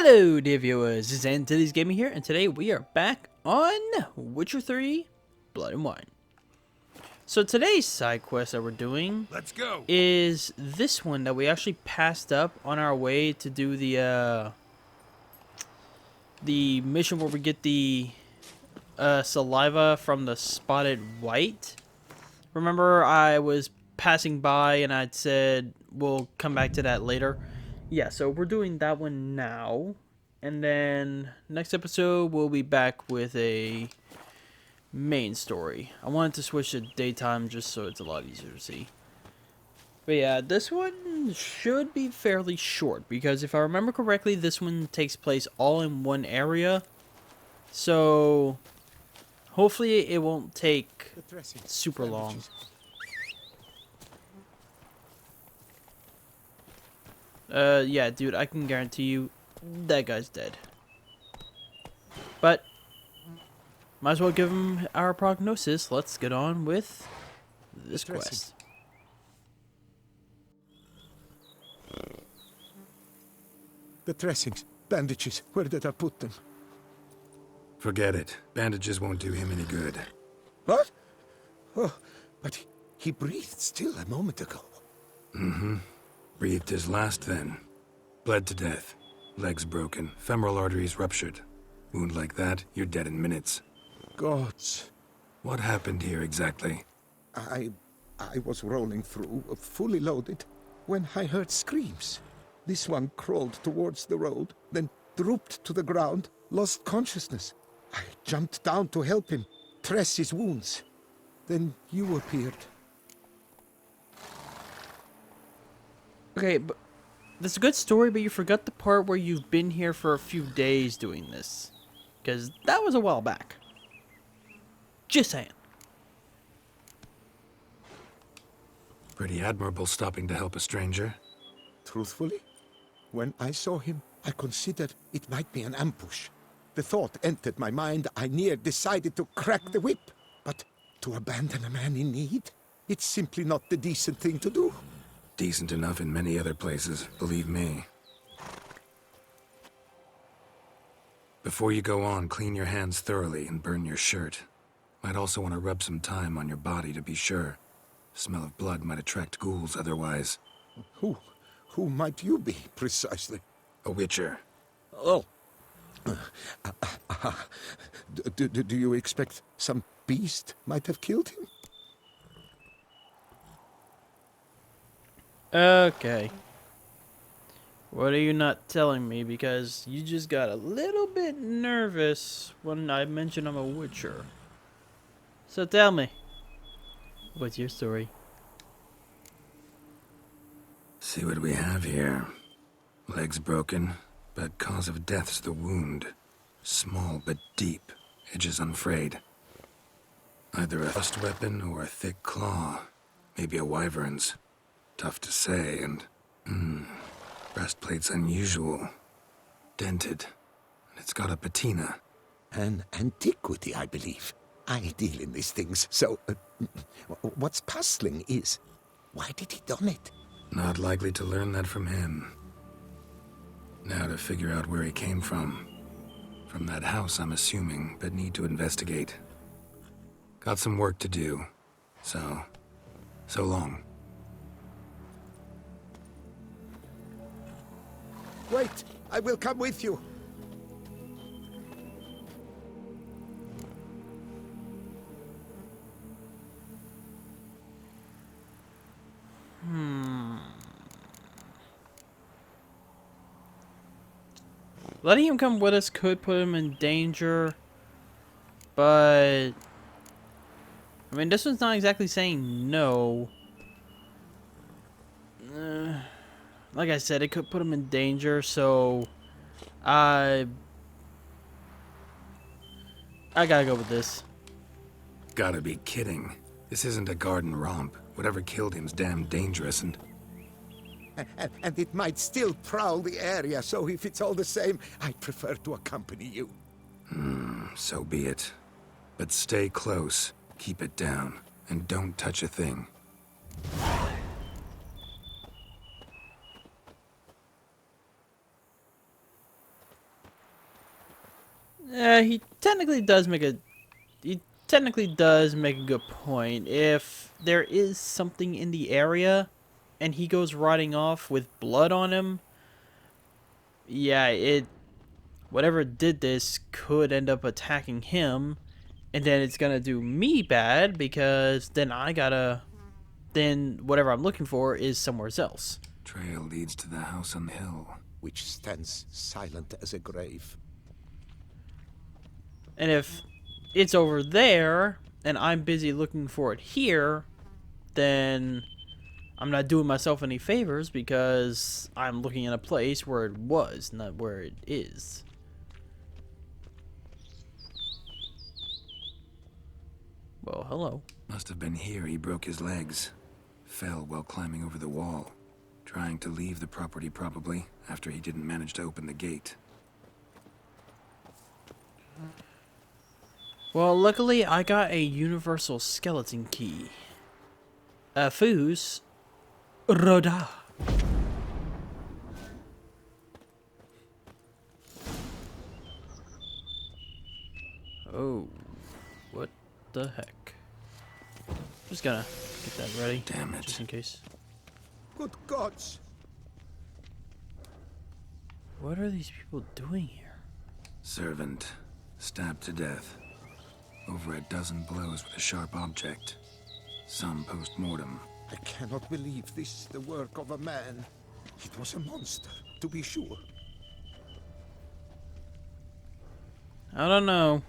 Hello dear viewers, this is Antilles Gaming here, and today we are back on Witcher 3 Blood and Wine. So today's side quest that we're doing is this one that we actually passed up on our way to do the mission where we get the saliva from the spotted white. Remember I was passing by and I'd said we'll come back to that later. Yeah, so we're doing that one now, and then next episode we'll be back with a main story. I wanted to switch to daytime just so it's a lot easier to see. But yeah, this one should be fairly short, because if I remember correctly, this one takes place all in one area. So hopefully it won't take super long. Yeah, dude, I can guarantee you that guy's dead. But might as well give him our prognosis. Let's get on with this quest. The dressings, bandages, where did I put them? Forget it. Bandages won't do him any good. What? Oh, but he breathed still a moment ago. Mm-hmm. Breathed his last then. Bled to death. Legs broken. Femoral arteries ruptured. Wound like that, you're dead in minutes. Gods. What happened here exactly? I was rolling through, fully loaded, when I heard screams. This one crawled towards the road, then drooped to the ground, lost consciousness. I jumped down to help him, dress his wounds. Then you appeared. Okay, but that's a good story, but you forgot the part where you've been here for a few days doing this. Because that was a while back. Just saying. Pretty admirable stopping to help a stranger. Truthfully, when I saw him, I considered it might be an ambush. The thought entered my mind, I near decided to crack the whip. But to abandon a man in need? It's simply not the decent thing to do. Decent enough in many other places, believe me. Before you go on, clean your hands thoroughly and burn your shirt. Might also want to rub some thyme on your body to be sure. Smell of blood might attract ghouls otherwise. Who might you be, precisely? A witcher. Oh. Do you expect some beast might have killed him? Okay. What are you not telling me? Because you just got a little bit nervous when I mentioned I'm a witcher. So tell me, what's your story? See what we have here. Legs broken, but cause of death's the wound. Small but deep, edges unfrayed. Either a thrust weapon or a thick claw. Maybe a wyvern's. Tough to say, and... breastplate's unusual. Dented. And it's got a patina. An antiquity, I believe. I deal in these things, so... what's puzzling is, why did he don it? Not likely to learn that from him. Now to figure out where he came from. From that house, I'm assuming, but need to investigate. Got some work to do. So long. Wait, I will come with you. Letting him come with us could put him in danger, but... I mean, this one's not exactly saying no. Like I said, it could put him in danger, so... I gotta go with this. Gotta be kidding. This isn't a garden romp. Whatever killed him's damn dangerous and... And it might still prowl the area, so if it's all the same, I'd prefer to accompany you. So be it. But stay close, keep it down, and don't touch a thing. He technically does make a good point. If there is something in the area and he goes riding off with blood on him, yeah, whatever did this could end up attacking him, and then it's gonna do me bad because then whatever I'm looking for is somewhere else. Trail leads to the house on the hill. Which stands silent as a grave. And if it's over there and I'm busy looking for it here, then I'm not doing myself any favors because I'm looking in a place where it was, not where it is. Well, hello. Must have been here he broke his legs. Fell while climbing over the wall. Trying to leave the property probably, after he didn't manage to open the gate. Well, luckily I got a universal skeleton key. Fuse Roda. Oh, what the heck? Just gonna get that ready. Damn it. Just in case. Good gods! What are these people doing here? Servant. Stabbed to death. Over a dozen blows with a sharp object. Some post-mortem. I cannot believe this is the work of a man. It was a monster, to be sure. I don't know.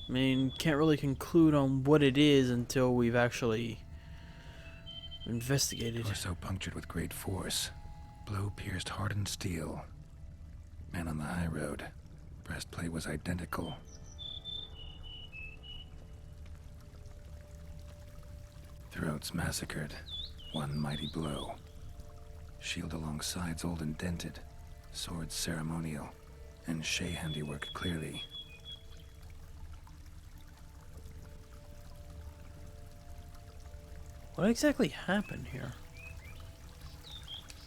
I mean, can't really conclude on what it is until we've actually investigated. Torso punctured with great force. Blow pierced hardened steel. Man on the high road. Breastplate was identical. Throats massacred. One mighty blow. Shield along sides old and dented. Sword ceremonial. And Shay handiwork clearly. What exactly happened here?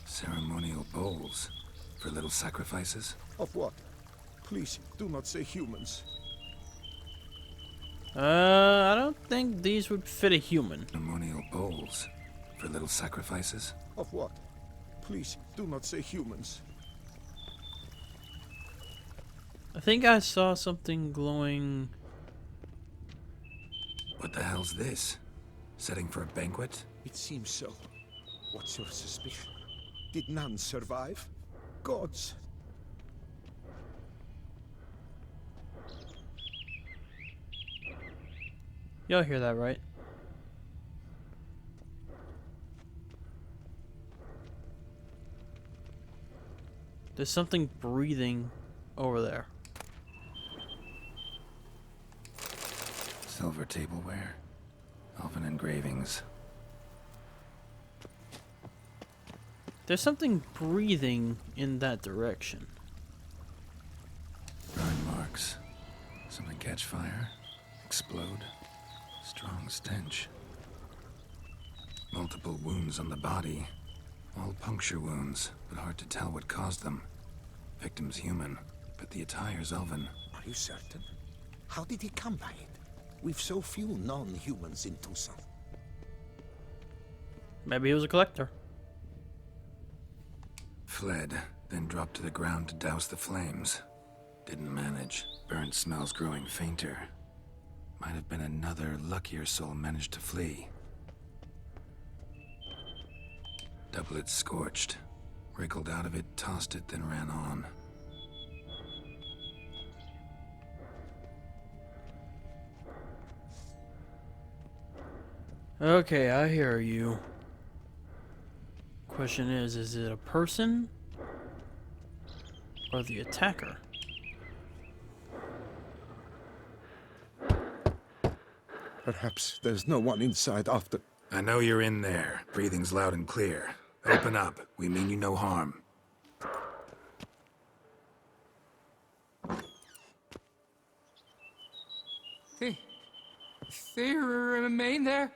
Ceremonial bowls. For little sacrifices? Of what? Please, do not say humans. I don't think these would fit a human. Ceremonial bowls. For little sacrifices? Of what? Please, do not say humans. I think I saw something glowing. What the hell's this? Setting for a banquet? It seems so. What's your suspicion? Did none survive? Gods! Y'all hear that, right? There's something breathing over there. Silver tableware. Elven engravings. There's something breathing in that direction. Burn marks. Something catch fire. Explode. Strong stench. Multiple wounds on the body. All puncture wounds, but hard to tell what caused them. Victim's human, but the attire's elven. Are you certain? How did he come by it? We've so few non-humans in Tucson. Maybe he was a collector. Fled, then dropped to the ground to douse the flames. Didn't manage. Burnt smells growing fainter. Might have been another luckier soul managed to flee. Doublet scorched. Wriggled out of it, tossed it, then ran on. Okay, I hear you. Question is it a person or the attacker? Perhaps there's no one inside after... I know you're in there. Breathing's loud and clear. Open up. We mean you no harm. They remain there?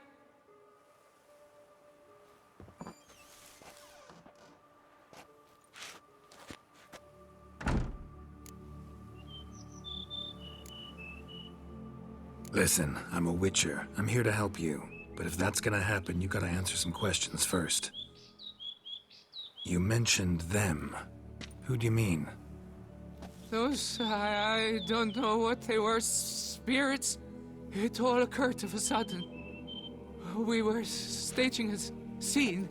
Listen, I'm a witcher. I'm here to help you. But if that's gonna happen, you gotta answer some questions first. You mentioned them. Who do you mean? Those, I don't know what they were. Spirits. It all occurred of a sudden. We were staging a scene,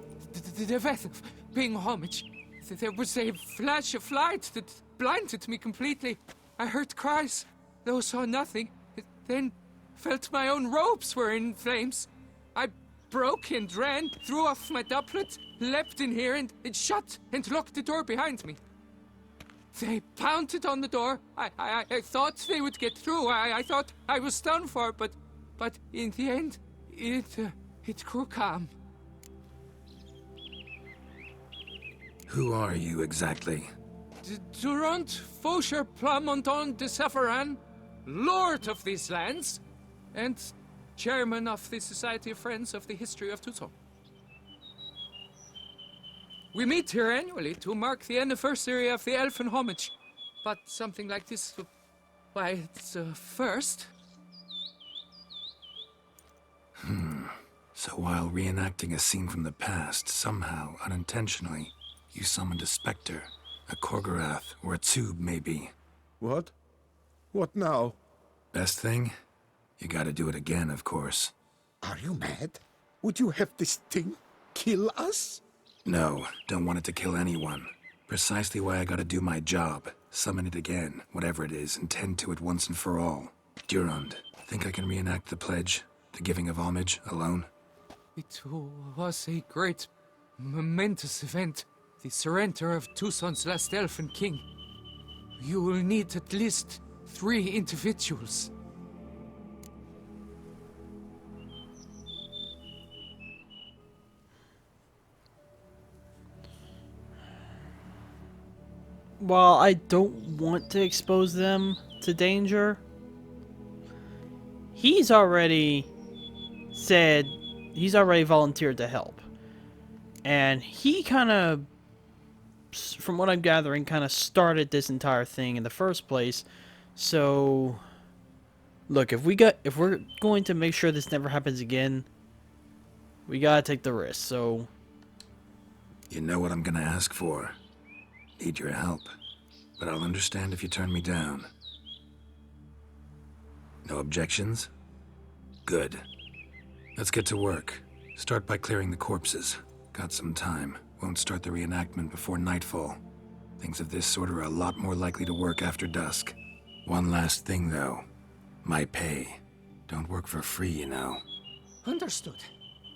the death of paying homage. There was a flash of light that blinded me completely. I heard cries, though saw nothing. Then felt my own robes were in flames. I broke and ran, threw off my doublet, leapt in here and shut and locked the door behind me. They pounded on the door. I thought they would get through. I thought I was done for, but in the end, it grew calm. Who are you exactly? Durant Faucher Plamondon de Safaran, Lord of these lands, and Chairman of the Society of Friends of the History of Tucson. We meet here annually to mark the anniversary of the Elfin Homage, but something like this, why, it's a first. So while reenacting a scene from the past, somehow, unintentionally, you summoned a specter, a Korgorath, or a tube, maybe. What? What now? Best thing? You gotta do it again, of course. Are you mad? Would you have this thing kill us? No, don't want it to kill anyone. Precisely why I gotta do my job. Summon it again, whatever it is, and tend to it once and for all. Durand, think I can reenact the pledge, the giving of homage, alone? It was a great, momentous event. The surrender of Tucson's last elfin king. You will need at least 3 individuals. While I don't want to expose them to danger, he's already volunteered to help. And he kind of, from what I'm gathering, kind of started this entire thing in the first place. So, look, if we're going to make sure this never happens again, we gotta take the risk. So, You know what I'm gonna ask for. Need your help, but I'll understand if you turn me down. No objections? Good. Let's get to work. Start by clearing the corpses. Got some time. Won't start the reenactment before nightfall. Things of this sort are a lot more likely to work after dusk. One last thing, though. My pay. Don't work for free, you know. Understood.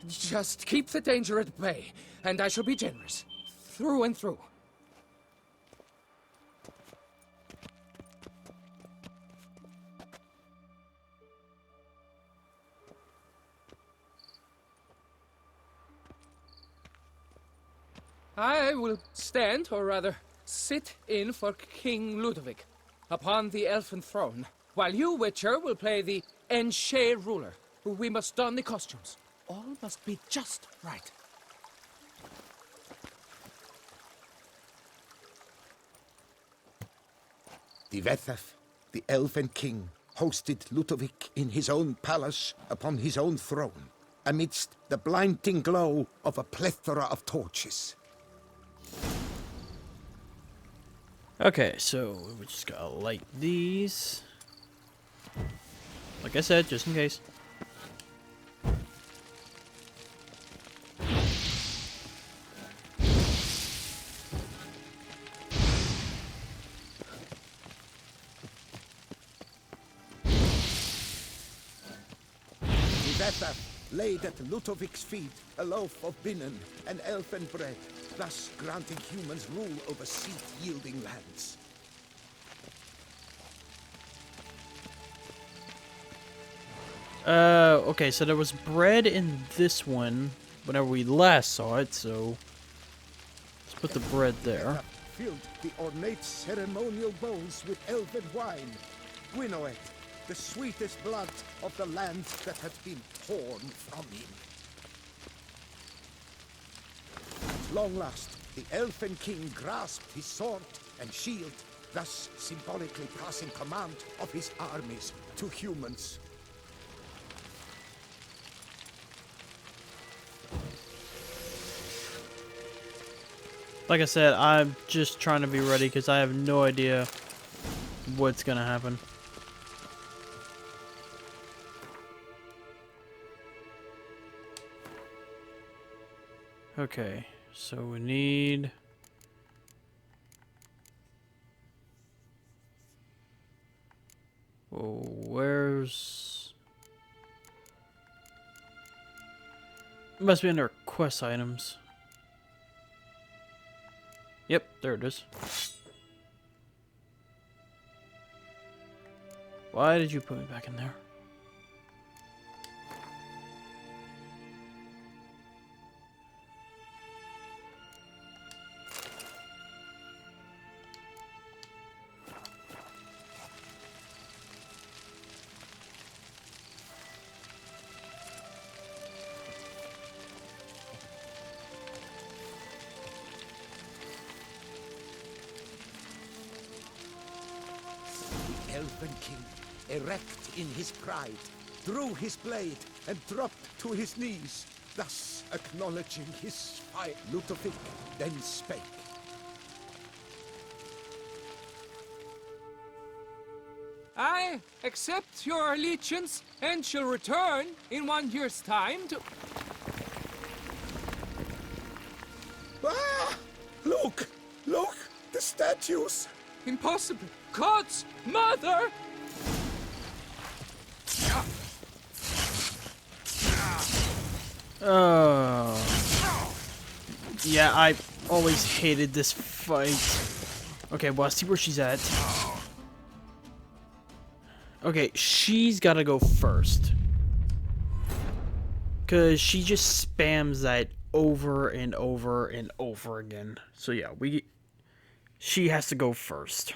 Just keep the danger at bay, and I shall be generous. Through and through. I will stand, or rather, sit in for King Ludovic, upon the elfin throne, while you, Witcher, will play the Enche ruler. We must don the costumes. All must be just right. Divethef, the elven king, hosted Ludovic in his own palace upon his own throne, amidst the blinding glow of a plethora of torches. okay, so we just gotta light these. Like I said, just in case. Divethef laid at Ludovic's feet a loaf of binnen and elfin bread, thus granting humans rule over seed-yielding lands. Okay, so there was bread in this one whenever we last saw it, so let's put the bread there. Filled the ornate ceremonial bowls with elven wine, Gwynnoeth, the sweetest blood of the land that had been torn from him. At long last, the elfin king grasped his sword and shield, thus symbolically passing command of his armies to humans. Like I said, I'm just trying to be ready because I have no idea what's gonna happen. Okay, so we need... Whoa, where's... It must be under quest items. Yep, there it is. Why did you put me back in there? Elven king, erect in his pride, drew his blade and dropped to his knees, thus acknowledging his fight. Ludovic then spake. I accept your allegiance and shall return in 1 year's time to... Ah! Look! Look! The statues! Impossible! God's mother! Oh. Yeah, I always hated this fight. Okay, well, I see where she's at. Okay, she's gotta go first. Because she just spams that over and over and over again. So yeah, she has to go first.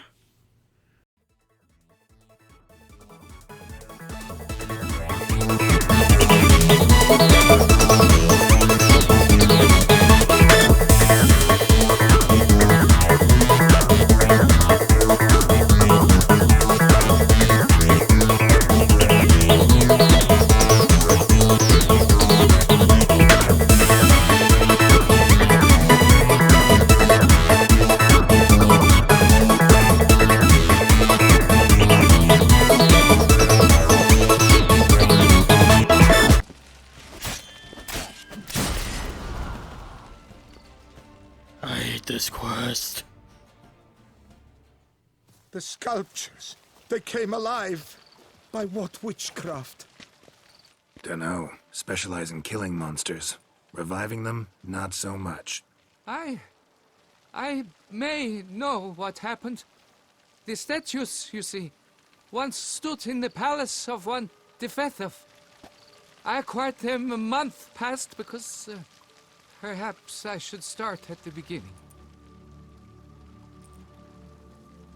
I hate this quest. The sculptures, they came alive. By what witchcraft? Dunno. Specialize in killing monsters. Reviving them, not so much. I may know what happened. The statues, you see, once stood in the palace of one Defethov. I acquired them a month past because perhaps I should start at the beginning.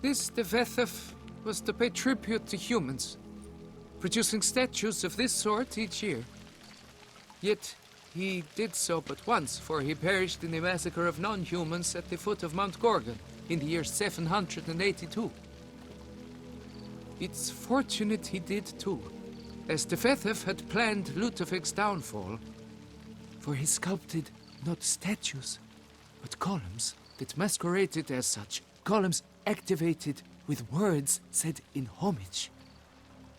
This Defethov was to pay tribute to humans, producing statues of this sort each year. Yet he did so but once, for he perished in the massacre of non-humans at the foot of Mount Gorgon in the year 782. It's fortunate he did too, as Defethov had planned Ludovic's downfall, for he sculpted not statues, but columns that masqueraded as such. Columns activated with words said in homage.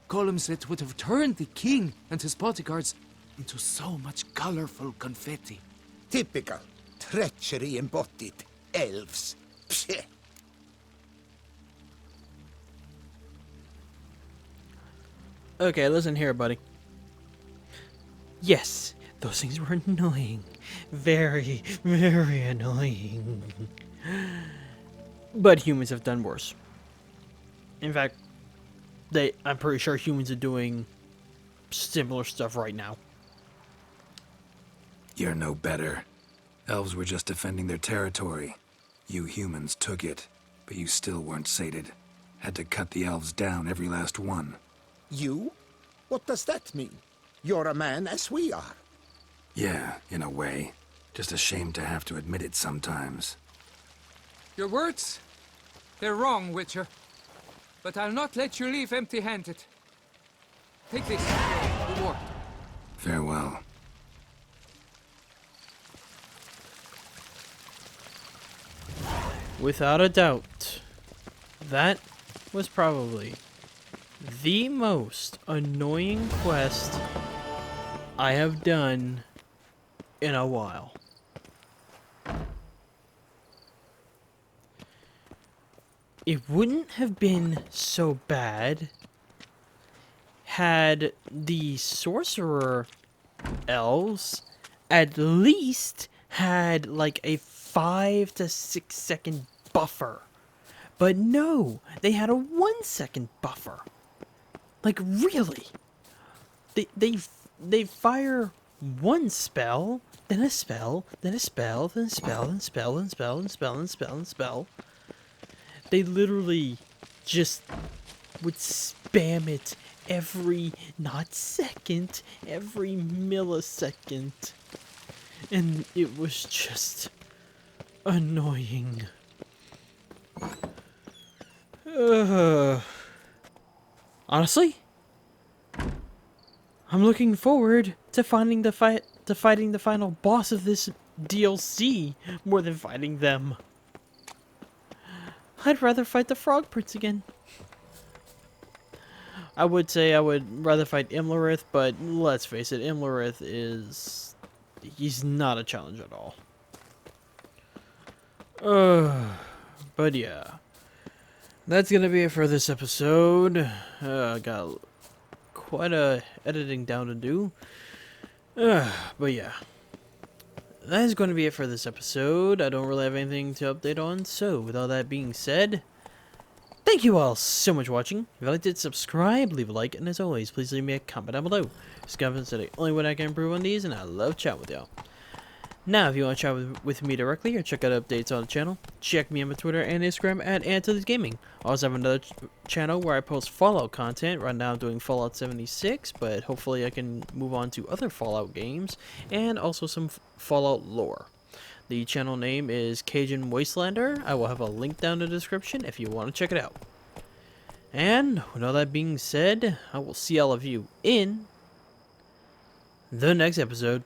Columns that would have turned the king and his bodyguards into so much colorful confetti. Typical. Treachery embodied. Elves. Psheh. Okay, listen here, buddy. Yes, those things were annoying. Very, very annoying. But humans have done worse. In fact, I'm pretty sure humans are doing similar stuff right now. You're no better. Elves were just defending their territory. You humans took it, but you still weren't sated. Had to cut the elves down, every last one. You? What does that mean? You're a man as we are. Yeah, in a way. Just ashamed to have to admit it sometimes. Your words? They're wrong, Witcher. But I'll not let you leave empty-handed. Take this reward. Farewell. without a doubt, that was probably the most annoying quest I have done in a while. It wouldn't have been so bad had the sorcerer elves at least had like a 5 to 6 second buffer. But no, they had a 1 second buffer. Like really? They fire one spell, then a spell, then a spell, then a spell, then a spell, then a spell, then a spell, then a spell, then a spell. They literally just would spam it every, not second, every millisecond. And it was just annoying. Honestly, I'm looking forward to fighting the final boss of this DLC more than fighting them. I'd rather fight the Frog Prince again. I would say I would rather fight Imlerith, but let's face it, Imlerith is... he's not a challenge at all. But yeah. That's gonna be it for this episode. Got quite a editing down to do. But yeah. That is going to be it for this episode. I don't really have anything to update on, so with all that being said, thank you all so much for watching. If you liked it, subscribe, leave a like, and as always, please leave me a comment down below. This comments are the only way I can improve on these, and I love chatting with y'all. Now, if you want to chat with me directly or check out updates on the channel, check me on my Twitter and Instagram at AntoThisGaming. I also have another channel where I post Fallout content. Right now I'm doing Fallout 76, but hopefully I can move on to other Fallout games and also some Fallout lore. The channel name is Cajun Wastelander. I will have a link down in the description if you want to check it out. And with all that being said, I will see all of you in the next episode.